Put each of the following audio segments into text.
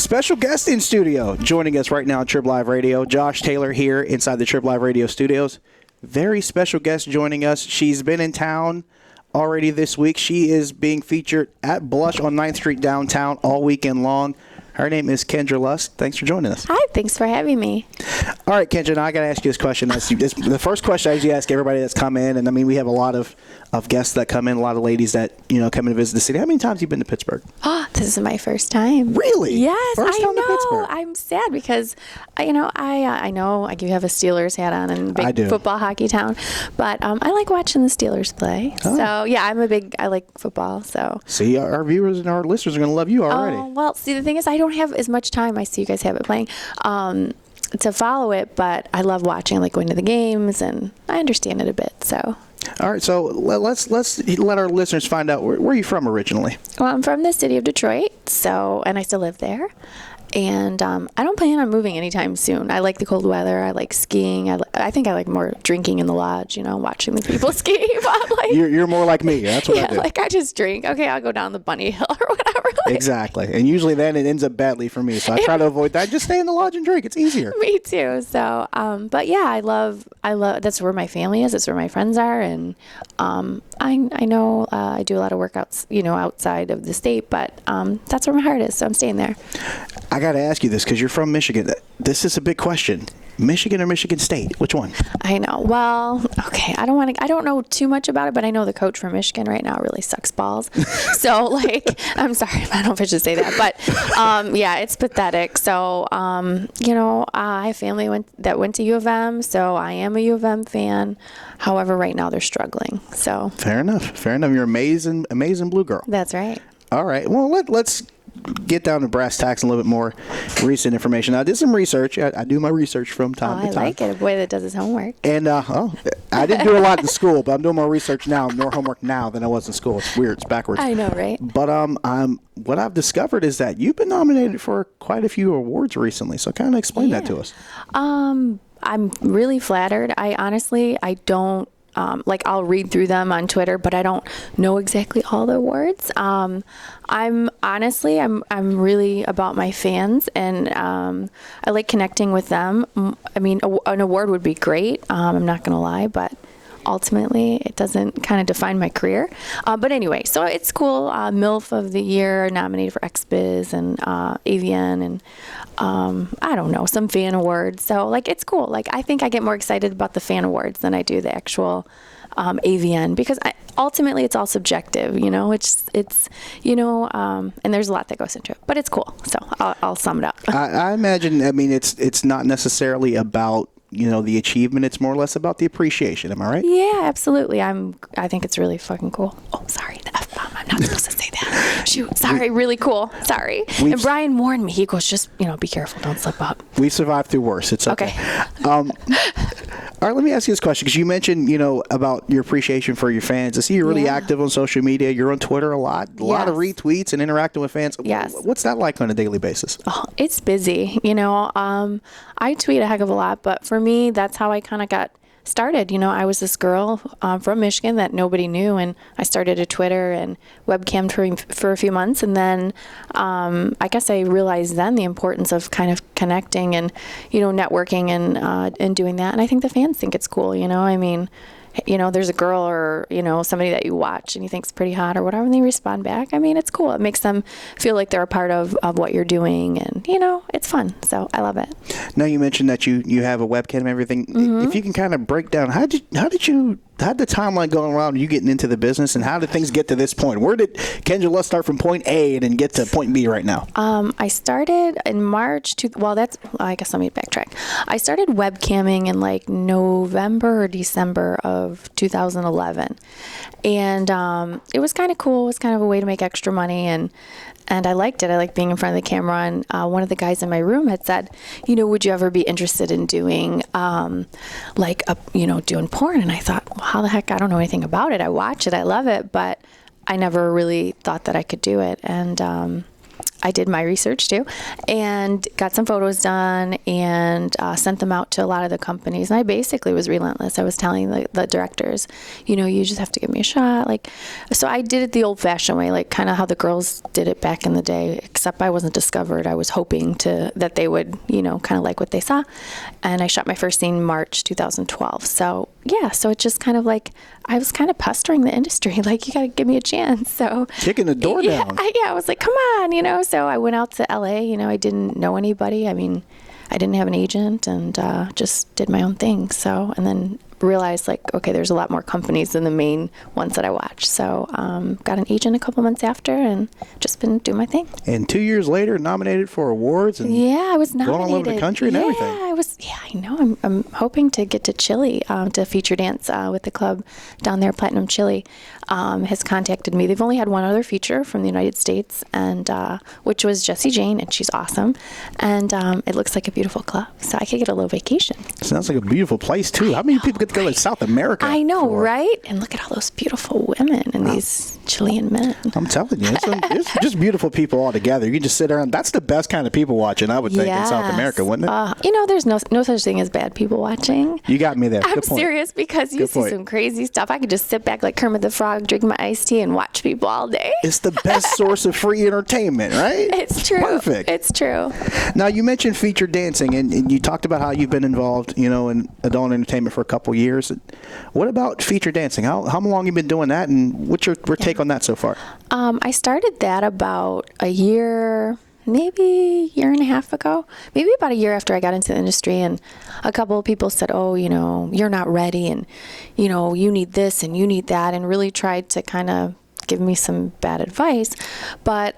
Special guest in studio joining us right now on TribLIVE Radio. Josh Taylor here inside the TribLIVE Radio studios. Very special guest joining us. She's been in town already this week. She is being featured at Blush on 9th Street downtown all weekend long. Her name is Kendra Lust. Thanks for joining us. Hi, thanks for having me. All right, Kendra, now I got to ask you this question. The first question I usually ask everybody that's come in, and I mean, we have a lot of guests that come in, a lot of ladies that, come in to visit the city. How many times have you been to Pittsburgh? Oh, this is my first time. Really? Yes, first time I know. To Pittsburgh. I'm sad because, I know you have a Steelers hat on and I big do. football hockey town, but I like watching the Steelers play. Oh. So, yeah, I like football. So. See, our viewers and our listeners are going to love you already. Oh, well, see, the thing is I don't have as much time. I see you guys have it playing to follow it, but I love watching, I like going to the games, and I understand it a bit, so. All right, so let's let our listeners find out where are you from originally. Well, I'm from the city of Detroit, and I still live there. And I don't plan on moving anytime soon. I like the cold weather. I like skiing. I think I like more drinking in the lodge, watching the people ski. But You're more like me. That's what I do. I just drink. Okay, I'll go down the bunny hill or whatever. Exactly. And usually then it ends up badly for me. So I try to avoid that. Just stay in the lodge and drink. It's easier. Me too. So, but yeah, I love, that's where my family is. That's where my friends are. And I know I do a lot of workouts, outside of the state, but that's where my heart is. So I'm staying there. I got to ask you this because you're from Michigan. This is a big question. Michigan or Michigan State? Which one? I know. Well, okay. I don't know too much about it, but I know the coach from Michigan right now really sucks balls. So I'm sorry. I don't know if I should say that, but yeah, it's pathetic. So, I have family that went to U of M, so I am a U of M fan. However, right now they're struggling. So fair enough. You're amazing blue girl. That's right. All right. Well, let's get down to brass tacks and a little bit more recent information. I did some research. I do my research from time to time. I like it. A boy that does his homework. And I didn't do a lot in school, but I'm doing more research now, more homework now than I was in school. It's weird. It's backwards. I know, right? But what I've discovered is that you've been nominated for quite a few awards recently. So kind of explain that to us. I'm really flattered. I don't. I'll read through them on Twitter, but I don't know exactly all the awards. I'm really about my fans, and I like connecting with them. I mean, an award would be great. I'm not going to lie, but ultimately it doesn't kind of define my career. But anyway, so it's cool. MILF of the Year, nominated for XBiz and AVN, and I don't know, some fan awards. So it's cool. I think I get more excited about the fan awards than I do the actual AVN, because ultimately it's all subjective, it's and there's a lot that goes into it, but it's cool. So I'll sum it up. I imagine, it's not necessarily about the achievement. It's more or less about the appreciation. Am I right? Yeah, absolutely. I think it's really fucking cool. Oh, sorry, the F-bomb. I'm not supposed to say that. Shoot, sorry, really cool. Sorry. And Brian warned me. He goes, just, be careful. Don't slip up. We survived through worse. It's okay. All right, let me ask you this question, because you mentioned, about your appreciation for your fans. I see you're really active on social media. You're on Twitter a lot of retweets and interacting with fans. Yes. What's that like on a daily basis? Oh, it's busy. I tweet a heck of a lot, but for me, that's how I kind of got started. I was this girl from Michigan that nobody knew, and I started a Twitter and webcammed for a few months, and then I guess I realized then the importance of kind of connecting and networking and doing that. And I think the fans think it's cool. I mean, there's a girl or, somebody that you watch and you think's pretty hot or whatever, and they respond back. I mean, it's cool. It makes them feel like they're a part of what you're doing, and, it's fun. So I love it. Now, you mentioned that you have a webcam and everything. Mm-hmm. If you can kind of break down, how did the timeline go around you getting into the business, and how did things get to this point? Where did Kendra Lust start from point A and then get to point B right now? I started in March. I guess let me backtrack. I started webcamming in November or December of 2011, and it was kind of cool. It was kind of a way to make extra money, and I liked it. I liked being in front of the camera. And one of the guys in my room had said, would you ever be interested in doing doing porn? And I thought, well, how the heck? I don't know anything about it. I watch it. I love it. But I never really thought that I could do it. And I did my research too, and got some photos done and sent them out to a lot of the companies. And I basically was relentless. I was telling the directors, you just have to give me a shot. So I did it the old-fashioned way, like kind of how the girls did it back in the day. Except I wasn't discovered. I was hoping that they would, kind of like what they saw. And I shot my first scene March 2012. So yeah, so it's just kind of like I was kind of pestering the industry, like, you got to give me a chance. So kicking the door down. I was like, come on, So I went out to LA. I didn't know anybody. I mean, I didn't have an agent, and just did my own thing. So, and then realized, like, okay, there's a lot more companies than the main ones that I watch. So got an agent a couple months after, and just been doing my thing. And 2 years later, nominated for awards. And I was nominated. Going all over the country and everything. I know. I'm hoping to get to Chile to feature dance with the club down there, Platinum Chile. Has contacted me. They've only had one other feature from the United States, and which was Jessie Jane, and she's awesome. And it looks like a beautiful club, so I could get a little vacation. Sounds like a beautiful place too. How many people get to go to South America? I know, right? And look at all those beautiful women and these Chilean men. I'm telling you, it's just beautiful people all together. You can just sit around. That's the best kind of people watching, I would think, in South America, wouldn't it? There's no such thing as bad people watching. You got me there. I'm serious, because you see some crazy stuff. I could just sit back like Kermit the Frog, drink my iced tea, and watch people all day. It's the best source of free entertainment, right? It's true. Perfect. It's true. Now, you mentioned featured dancing, and you talked about how you've been involved, in adult entertainment for a couple years. What about featured dancing? How long have you been doing that, and what's your take on that so far? I started that about a year, maybe year and a half ago, maybe about a year after I got into the industry, and a couple of people said, oh, you're not ready, and, you need this and you need that, and really tried to kind of give me some bad advice. But,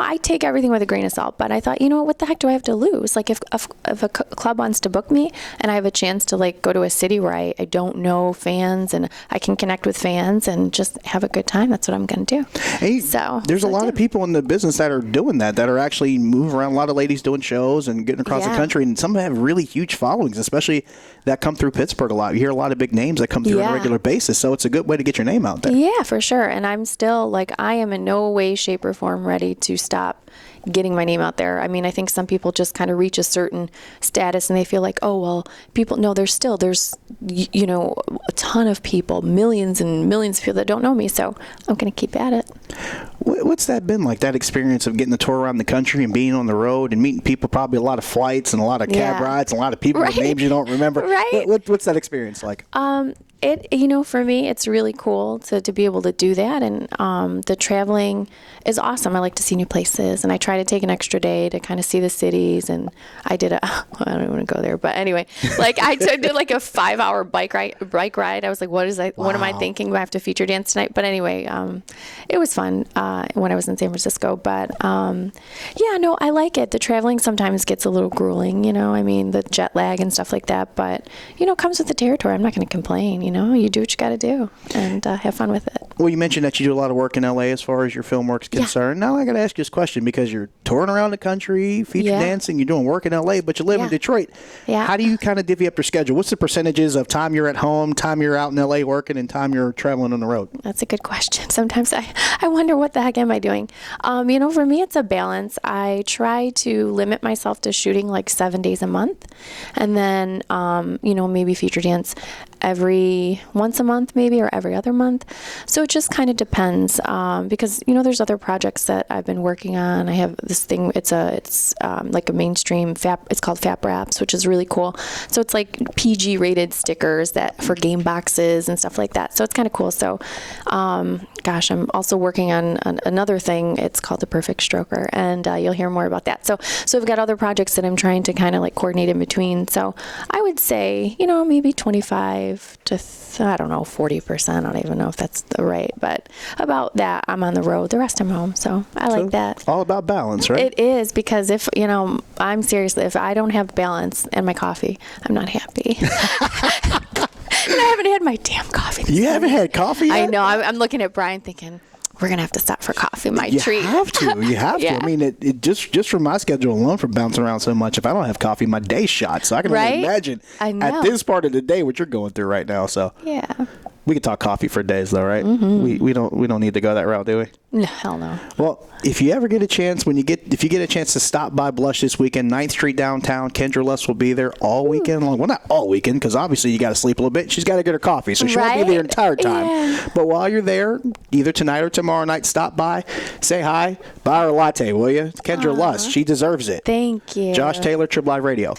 I take everything with a grain of salt. But I thought, what the heck do I have to lose? Like, if a club wants to book me and I have a chance to, like, go to a city where I don't know fans and I can connect with fans and just have a good time, that's what I'm going to do. Hey, there's a lot of people in the business that are doing that are actually moving around. A lot of ladies doing shows and getting across the country. And some have really huge followings, especially that come through Pittsburgh a lot. You hear a lot of big names that come through on a regular basis. So it's a good way to get your name out there. Yeah, for sure. And I'm still, I am in no way, shape, or form ready to stop getting my name out there. I mean, I think some people just kind of reach a certain status and they feel like, oh, well, there's a ton of people, millions and millions of people that don't know me. So I'm going to keep at it. What's that been like, that experience of getting the tour around the country and being on the road and meeting people, probably a lot of flights and a lot of cab rides and a lot of people with names you don't remember? Right. What's that experience like? For me, it's really cool to be able to do that. And the traveling is awesome. I like to see new places, and I try to take an extra day to kind of see the cities. And I did I don't want to go there, but anyway, I did like a 5-hour bike ride. I was like, what am I thinking? I have to feature dance tonight. But anyway, it was fun when I was in San Francisco. But I like it. The traveling sometimes gets a little grueling, the jet lag and stuff like that. But, it comes with the territory. I'm not going to complain. You do what you got to do and have fun with it. Well, you mentioned that you do a lot of work in LA as far as your film work's concerned. Now I got to ask you this question, because you're touring around the country, feature dancing, you're doing work in LA, but you live in Detroit. Yeah. How do you kind of divvy up your schedule? What's the percentages of time you're at home, time you're out in LA working, and time you're traveling on the road? That's a good question. Sometimes I wonder, what the heck am I doing? For me, it's a balance. I try to limit myself to shooting like 7 days a month, and then, maybe feature dance once a month maybe, or every other month. So it just kind of depends, because there's other projects that I've been working on. I have this thing, it's like a mainstream it's called Fap Wraps, which is really cool. So it's like PG rated stickers that for game boxes and stuff like that. So it's kind of cool. So I'm also working on another thing. It's called The Perfect Stroker, and you'll hear more about that. So I've got other projects that I'm trying to kind of like coordinate in between. So I would say, maybe 25 to 40%. I don't even know if that's the right, but about that. I'm on the road. The rest I'm home. So I like that. All about balance, right? It is, because if, I'm seriously, if I don't have balance and my coffee, I'm not happy. And I haven't had my damn coffee. You haven't had coffee yet? I know. I'm looking at Brian thinking, we're going to have to stop for coffee, my treat. You have to. I mean, it just from my schedule alone, for bouncing around so much, if I don't have coffee, my day's shot. So I can only imagine at this part of the day what you're going through right now. So yeah. We could talk coffee for days, though, right? We don't need to go that route, do we? No, hell no. Well, if you ever get a chance, if you get a chance to stop by Blush this weekend, 9th Street downtown, Kendra Luss will be there all weekend long. Well, not all weekend, because obviously you got to sleep a little bit. She's got to get her coffee, so she won't be there the entire time. Yeah. But while you're there, either tonight or tomorrow night, stop by, say hi, buy her a latte, will you? Kendra Luss, she deserves it. Thank you. Josh Taylor, TribLIVE Radio.